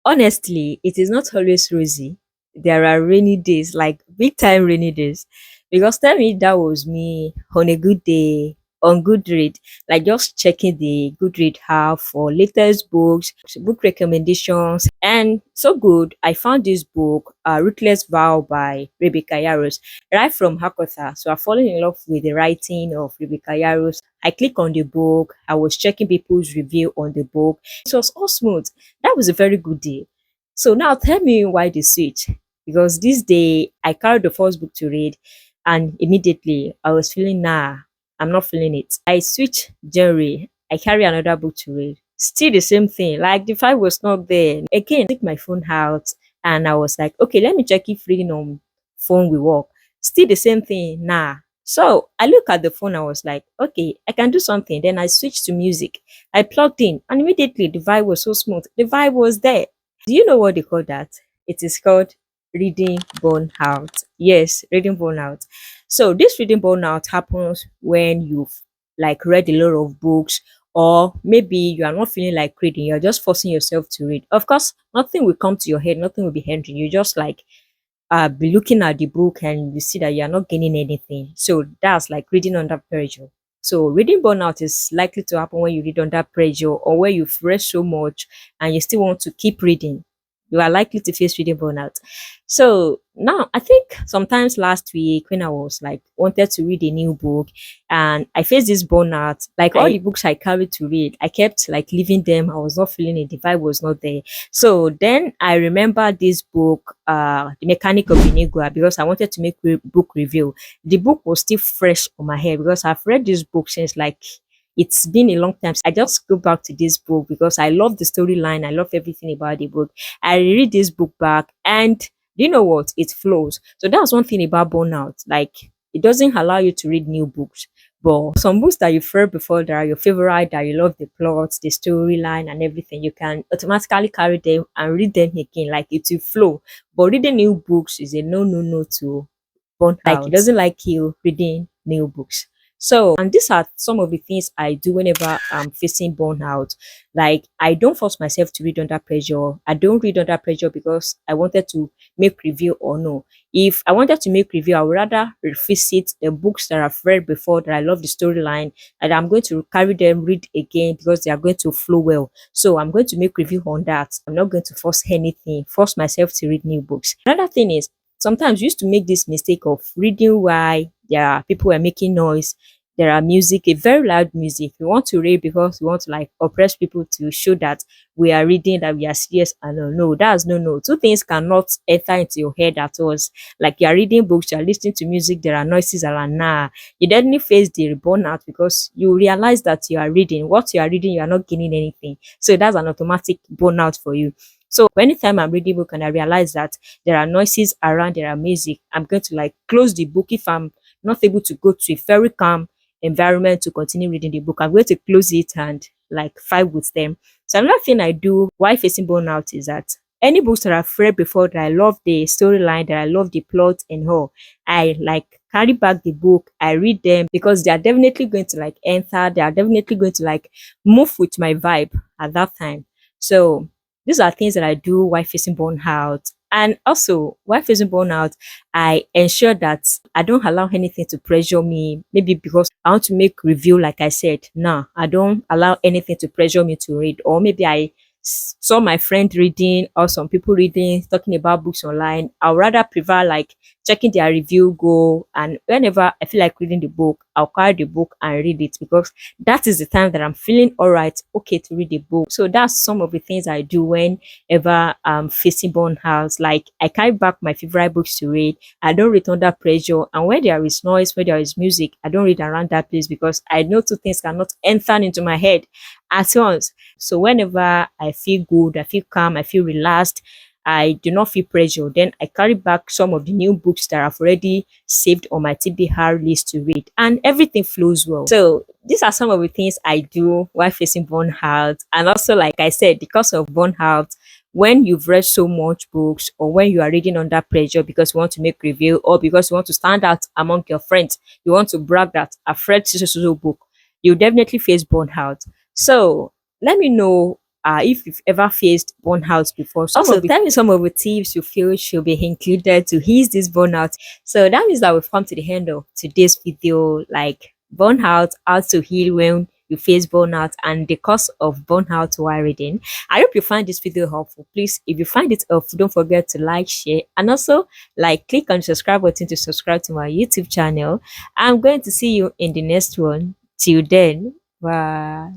Honestly, it is not always rosy. There are rainy days, like big time rainy days. Because tell me that was me on a good day on Goodread, like just checking the Goodread app for latest books, book recommendations, and so good. I found this book, Ruthless Vow by Rebecca Yarros, right from Hakotha. So I fallen in love with the writing of Rebecca Yarros. I click on the book. I was checking people's review on the book. It was all smooth. That was a very good day. So now tell me why the switch. Because this day I carried the first book to read, and immediately I was feeling I'm not feeling it. I switch genre. I carry another book to read. Still the same thing. Like the vibe was not there. Again, I took my phone out and I was like, okay, let me check if reading on phone will work. Still the same thing. So I look at the phone. I was like, okay, I can do something. Then I switched to music. I plugged in and immediately the vibe was so smooth. The vibe was there. Do you know what they call that? It is called reading burnout. Yes, reading burnout. So this reading burnout happens when you've like read a lot of books, or maybe you are not feeling like reading, you're just forcing yourself to read. Of course, nothing will come to your head, nothing will be hindering you. Just like be looking at the book and you see that you're not gaining anything. So that's like reading under pressure. So reading burnout is likely to happen when you read under pressure or where you've read so much and you still want to keep reading. You are likely to face reading burnout. So now I think sometimes last week when I was like wanted to read a new book and I faced this burnout, like all the books I carried to read, I kept like leaving them. I was not feeling it. The vibe was not there. So then I remember this book, The Mechanic of Enigma, because I wanted to make book review. The book was still fresh on my head because I've read this book since like it's been a long time. I just go back to this book because I love the storyline. I love everything about the book. I read this book back and do you know what? It flows. So that's one thing about burnout. Like it doesn't allow you to read new books. But some books that you've read before that are your favorite, that you love the plot, the storyline, and everything, you can automatically carry them and read them again. Like it will flow. But reading new books is a no to burnt like it doesn't like you reading new books. So, and these are some of the things I do whenever I'm facing burnout. Like, I don't force myself to read under pressure. I don't read under pressure because I wanted to make review or no. If I wanted to make review, I would rather revisit the books that I've read before that I love the storyline and I'm going to carry them, read again because they are going to flow well. So, I'm going to make review on that. I'm not going to force anything, force myself to read new books. Another thing is, sometimes we used to make this mistake of reading while there are people who are making noise. There are music, a very loud music. We want to read because we want to like oppress people to show that we are reading, that we are serious. And no, that's no. Two things cannot enter into your head at once. Like you are reading books, you are listening to music, there are noises around. You definitely face the burnout because you realize that you are reading. What you are reading, you are not gaining anything. So that's an automatic burnout for you. So anytime I'm reading book and I realize that there are noises around, there are music, I'm going to like close the book. If I'm not able to go to a very calm environment to continue reading the book, I'm going to close it and like fight with them. So another thing I do while facing burnout is that any books that I've read before that I love the storyline, that I love the plot and all, I like carry back the book, I read them because they are definitely going to like enter, they are definitely going to like move with my vibe at that time. So these are things that I do while facing burnout. And also, while facing burnout, I ensure that I don't allow anything to pressure me. Maybe because I want to make review, like I said. No, I don't allow anything to pressure me to read. Or maybe I saw my friend reading or some people reading, talking about books online. I would rather prefer like checking their review, go, and whenever I feel like reading the book, I'll carry the book and read it because that is the time that I'm feeling all right, okay to read the book. So that's some of the things I do whenever I'm facing burnout. Like I carry back my favorite books to read. I don't read under pressure. And when there is noise, when there is music, I don't read around that place because I know two things cannot enter into my head at once. So whenever I feel good, I feel calm, I feel relaxed, I do not feel pressure. Then I carry back some of the new books that I've already saved on my TBR list to read, and everything flows well. So these are some of the things I do while facing burnout. And also, like I said, because of burnout, when you've read so much books or when you are reading under pressure because you want to make review or because you want to stand out among your friends, you want to brag that I've read so book, you definitely face burnout. So let me know if you've ever faced burnout before. Also, tell me some of the tips you feel should be included to ease this burnout. So that means that we've come to the end of today's video, like burnout, how to heal when you face burnout, and the cause of burnout while reading. I hope you find this video helpful. Please, if you find it helpful, don't forget to like, share, and also like click on the subscribe button to subscribe to my YouTube channel. I'm going to see you in the next one. Till then, bye.